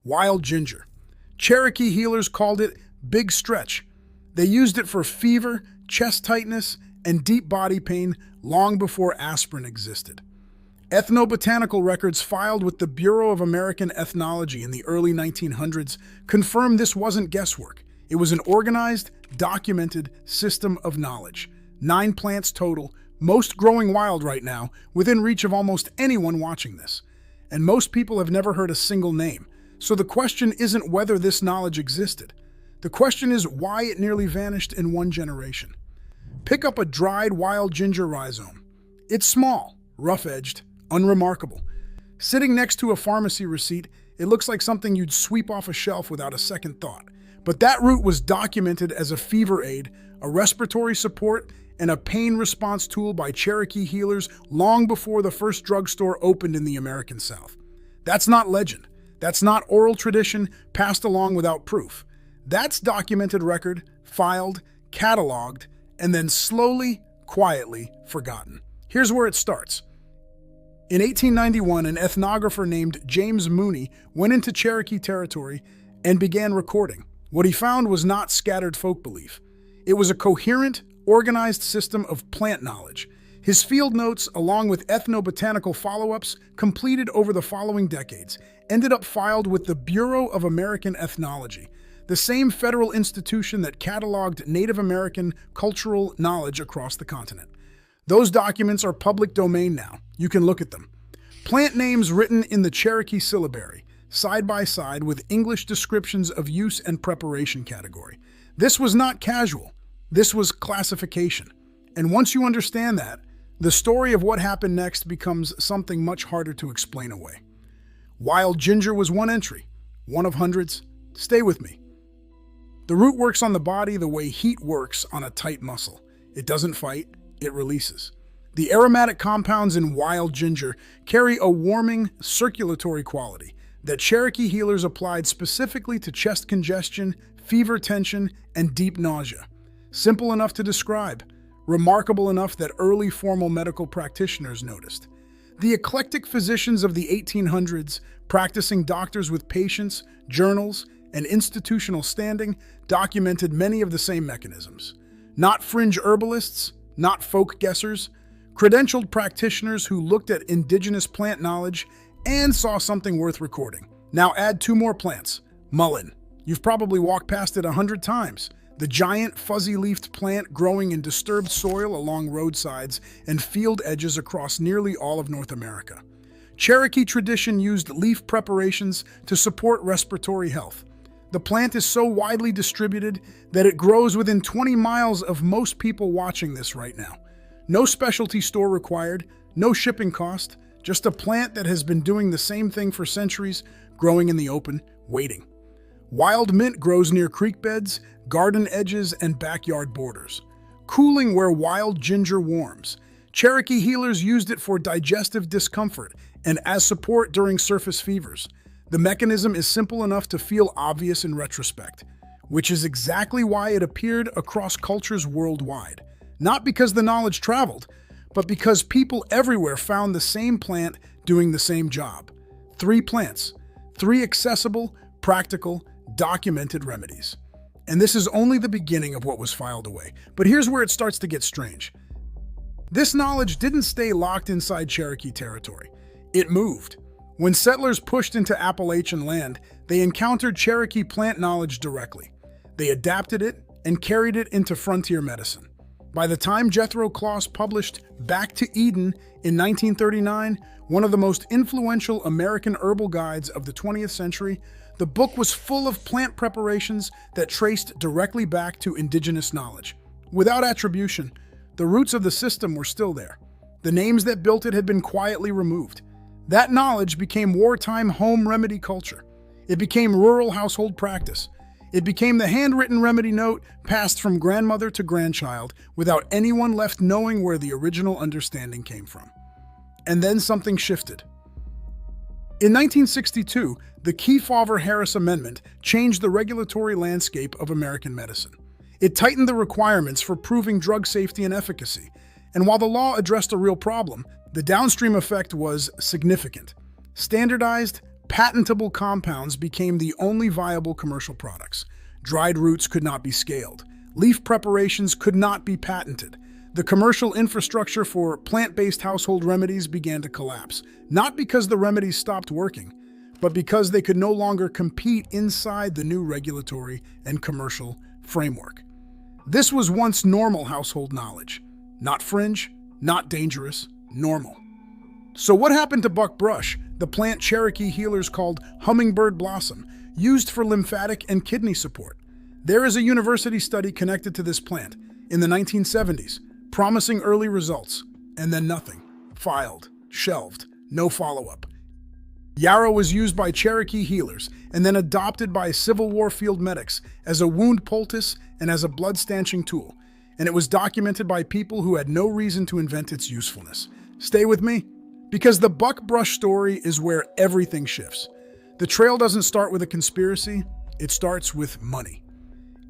Wild ginger. Cherokee healers called it Big Stretch. They used it for fever, chest tightness, and deep body pain long before aspirin existed. Ethnobotanical records filed with the Bureau of American Ethnology in the early 1900s confirmed this wasn't guesswork. It was an organized, documented system of knowledge. 9 plants total, most growing wild right now, within reach of almost anyone watching this. And most people have never heard a single name. So the question isn't whether this knowledge existed. The question is why it nearly vanished in one generation. Pick up a dried wild ginger rhizome. It's small, rough-edged, unremarkable. Sitting next to a pharmacy receipt, it looks like something you'd sweep off a shelf without a second thought. But that root was documented as a fever aid, a respiratory support, and a pain response tool by Cherokee healers long before the first drugstore opened in the American South. That's not legend. That's not oral tradition passed along without proof. That's documented record, filed, cataloged, and then slowly, quietly forgotten. Here's where it starts. In 1891, an ethnographer named James Mooney went into Cherokee territory and began recording. What he found was not scattered folk belief. It was a coherent, organized system of plant knowledge. His field notes, along with ethnobotanical follow-ups, completed over the following decades, ended up filed with the Bureau of American Ethnology, the same federal institution that cataloged Native American cultural knowledge across the continent. Those documents are public domain now. You can look at them. Plant names written in the Cherokee syllabary, side by side with English descriptions of use and preparation category. This was not casual. This was classification. And once you understand that, the story of what happened next becomes something much harder to explain away. Wild ginger was one entry, one of hundreds. Stay with me. The root works on the body the way heat works on a tight muscle. It doesn't fight, it releases. The aromatic compounds in wild ginger carry a warming, circulatory quality that Cherokee healers applied specifically to chest congestion, fever tension, and deep nausea. Simple enough to describe, remarkable enough that early formal medical practitioners noticed. The eclectic physicians of the 1800s, practicing doctors with patients, journals, and institutional standing, documented many of the same mechanisms. Not fringe herbalists, not folk guessers, credentialed practitioners who looked at indigenous plant knowledge and saw something worth recording. Now add 2 more plants. Mullein. You've probably walked past it 100 times. The giant, fuzzy-leafed plant growing in disturbed soil along roadsides and field edges across nearly all of North America. Cherokee tradition used leaf preparations to support respiratory health. The plant is so widely distributed that it grows within 20 miles of most people watching this right now. No specialty store required, no shipping cost, just a plant that has been doing the same thing for centuries, growing in the open, waiting. Wild mint grows near creek beds, garden edges, and backyard borders, cooling where wild ginger warms. Cherokee healers used it for digestive discomfort and as support during surface fevers. The mechanism is simple enough to feel obvious in retrospect, which is exactly why it appeared across cultures worldwide. Not because the knowledge traveled, but because people everywhere found the same plant doing the same job. 3 plants, 3 accessible, practical, documented remedies. And this is only the beginning of what was filed away. But here's where it starts to get strange. This knowledge didn't stay locked inside Cherokee territory. It moved. When settlers pushed into Appalachian land, they encountered Cherokee plant knowledge directly. They adapted it and carried it into frontier medicine. By the time Jethro Kloss published Back to Eden in 1939, one of the most influential American herbal guides of the 20th century, the book was full of plant preparations that traced directly back to indigenous knowledge. Without attribution, the roots of the system were still there. The names that built it had been quietly removed. That knowledge became wartime home remedy culture. It became rural household practice. It became the handwritten remedy note passed from grandmother to grandchild without anyone left knowing where the original understanding came from. And then something shifted. In 1962, the Kefauver-Harris Amendment changed the regulatory landscape of American medicine. It tightened the requirements for proving drug safety and efficacy, and while the law addressed a real problem, the downstream effect was significant. Standardized, Patentable compounds became the only viable commercial products. Dried roots could not be scaled. Leaf preparations could not be patented. The commercial infrastructure for plant-based household remedies began to collapse, not because the remedies stopped working, but because they could no longer compete inside the new regulatory and commercial framework. This was once normal household knowledge. Not fringe, not dangerous, normal. So what happened to buckbrush, the plant Cherokee healers called hummingbird blossom, used for lymphatic and kidney support? There is a university study connected to this plant in the 1970s, promising early results, and then nothing. Filed, shelved, no follow-up. Yarrow was used by Cherokee healers and then adopted by Civil War field medics as a wound poultice and as a blood-stanching tool, and it was documented by people who had no reason to invent its usefulness. Stay with me, because the buckbrush story is where everything shifts. The trail doesn't start with a conspiracy, it starts with money.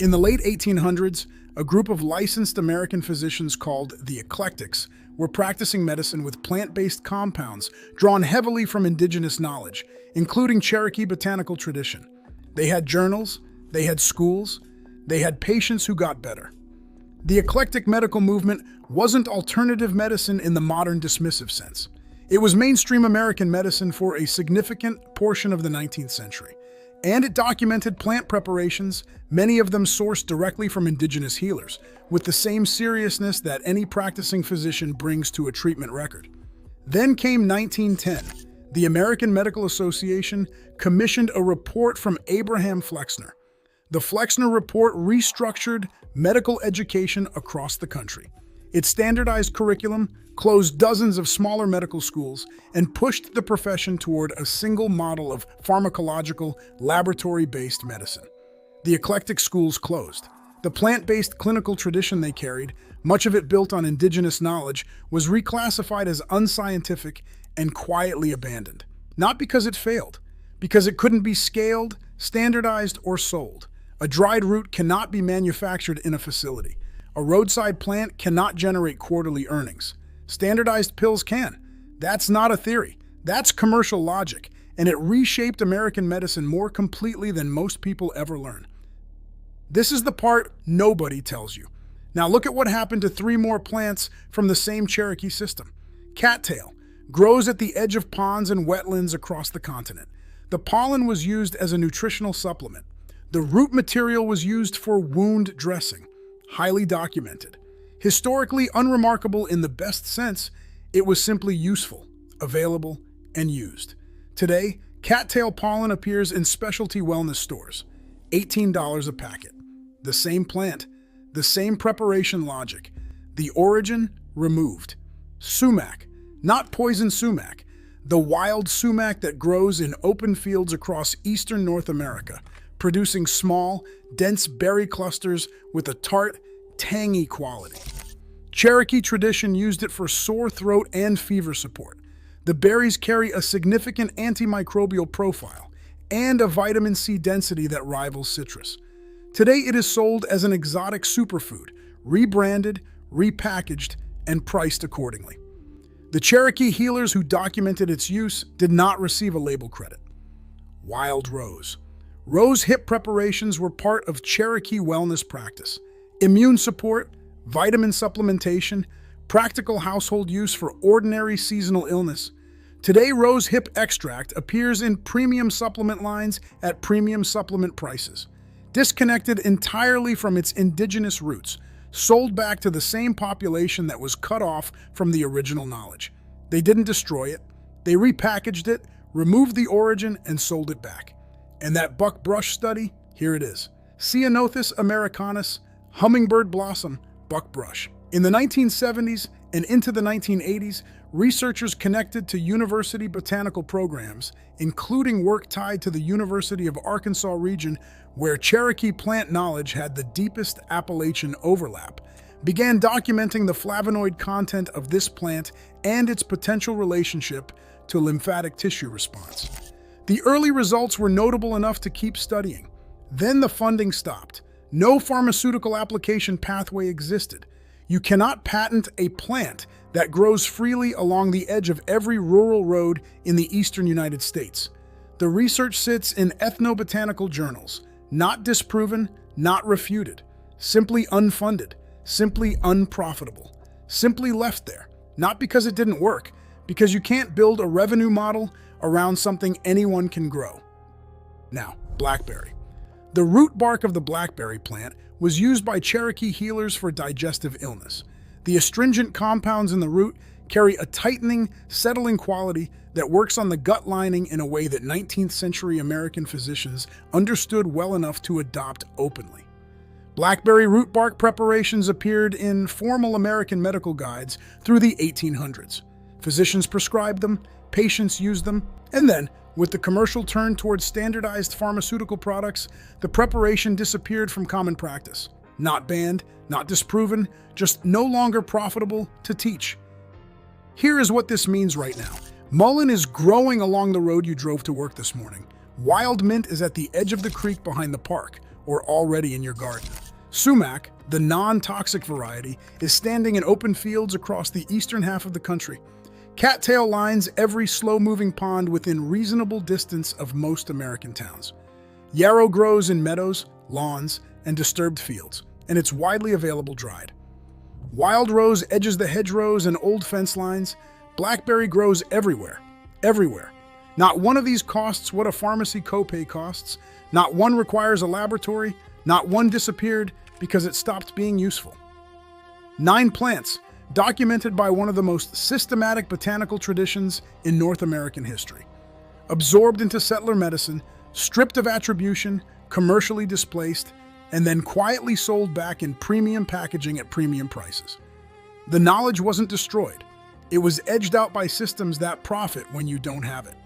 In the late 1800s, a group of licensed American physicians called the Eclectics were practicing medicine with plant-based compounds drawn heavily from indigenous knowledge, including Cherokee botanical tradition. They had journals, they had schools, they had patients who got better. The eclectic medical movement wasn't alternative medicine in the modern dismissive sense. It was mainstream American medicine for a significant portion of the 19th century. And it documented plant preparations, many of them sourced directly from indigenous healers, with the same seriousness that any practicing physician brings to a treatment record. Then came 1910. The American Medical Association commissioned a report from Abraham Flexner. The Flexner Report restructured medical education across the country. It standardized curriculum, closed dozens of smaller medical schools, and pushed the profession toward a single model of pharmacological, laboratory-based medicine. The eclectic schools closed. The plant-based clinical tradition they carried, much of it built on indigenous knowledge, was reclassified as unscientific and quietly abandoned. Not because it failed, because it couldn't be scaled, standardized, or sold. A dried root cannot be manufactured in a facility. A roadside plant cannot generate quarterly earnings. Standardized pills can. That's not a theory. That's commercial logic, and it reshaped American medicine more completely than most people ever learn. This is the part nobody tells you. Now look at what happened to 3 more plants from the same Cherokee system. Cattail grows at the edge of ponds and wetlands across the continent. The pollen was used as a nutritional supplement. The root material was used for wound dressing. Highly documented. Historically unremarkable in the best sense, it was simply useful, available, and used. Today, cattail pollen appears in specialty wellness stores. $18 a packet. The same plant, the same preparation logic. The origin, removed. Sumac, not poison sumac. The wild sumac that grows in open fields across eastern North America, producing small, dense berry clusters with a tart, tangy quality. Cherokee tradition used it for sore throat and fever support. The berries carry a significant antimicrobial profile and a vitamin C density that rivals citrus. Today it is sold as an exotic superfood, rebranded, repackaged, and priced accordingly. The Cherokee healers who documented its use did not receive a label credit. Wild rose. Rose hip preparations were part of Cherokee wellness practice. Immune support, vitamin supplementation, practical household use for ordinary seasonal illness. Today, rose hip extract appears in premium supplement lines at premium supplement prices. Disconnected entirely from its indigenous roots, sold back to the same population that was cut off from the original knowledge. They didn't destroy it. They repackaged it, removed the origin, and sold it back. And that buckbrush study, here it is. Ceanothus americanus, hummingbird blossom, buckbrush. In the 1970s and into the 1980s, researchers connected to university botanical programs, including work tied to the University of Arkansas region, where Cherokee plant knowledge had the deepest Appalachian overlap, began documenting the flavonoid content of this plant and its potential relationship to lymphatic tissue response. The early results were notable enough to keep studying. Then the funding stopped. No pharmaceutical application pathway existed. You cannot patent a plant that grows freely along the edge of every rural road in the eastern United States. The research sits in ethnobotanical journals, not disproven, not refuted, simply unfunded, simply unprofitable, simply left there, not because it didn't work, because you can't build a revenue model around something anyone can grow. Now, blackberry. The root bark of the blackberry plant was used by Cherokee healers for digestive illness. The astringent compounds in the root carry a tightening, settling quality that works on the gut lining in a way that 19th century American physicians understood well enough to adopt openly. Blackberry root bark preparations appeared in formal American medical guides through the 1800s. Physicians prescribed them, patients used them, and then, with the commercial turn towards standardized pharmaceutical products, the preparation disappeared from common practice. Not banned, not disproven, just no longer profitable to teach. Here is what this means right now. Mullein is growing along the road you drove to work this morning. Wild mint is at the edge of the creek behind the park, or already in your garden. Sumac, the non-toxic variety, is standing in open fields across the eastern half of the country. Cattail lines every slow-moving pond within reasonable distance of most American towns. Yarrow grows in meadows, lawns, and disturbed fields, and it's widely available dried. Wild rose edges the hedgerows and old fence lines. Blackberry grows everywhere, everywhere. Not one of these costs what a pharmacy copay costs. Not one requires a laboratory. Not one disappeared because it stopped being useful. 9 plants, documented by one of the most systematic botanical traditions in North American history. Absorbed into settler medicine, stripped of attribution, commercially displaced, and then quietly sold back in premium packaging at premium prices. The knowledge wasn't destroyed. It was edged out by systems that profit when you don't have it.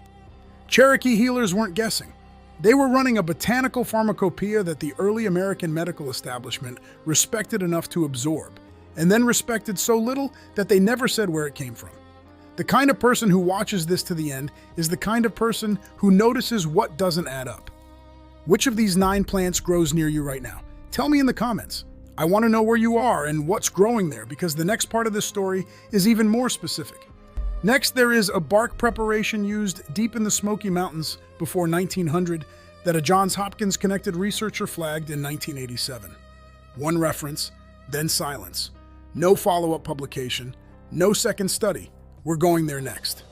Cherokee healers weren't guessing. They were running a botanical pharmacopoeia that the early American medical establishment respected enough to absorb, and then respected so little that they never said where it came from. The kind of person who watches this to the end is the kind of person who notices what doesn't add up. Which of these 9 plants grows near you right now? Tell me in the comments. I want to know where you are and what's growing there, because the next part of this story is even more specific. Next, there is a bark preparation used deep in the Smoky Mountains before 1900 that a Johns Hopkins connected researcher flagged in 1987. One reference, then silence. No follow-up publication, no second study. We're going there next.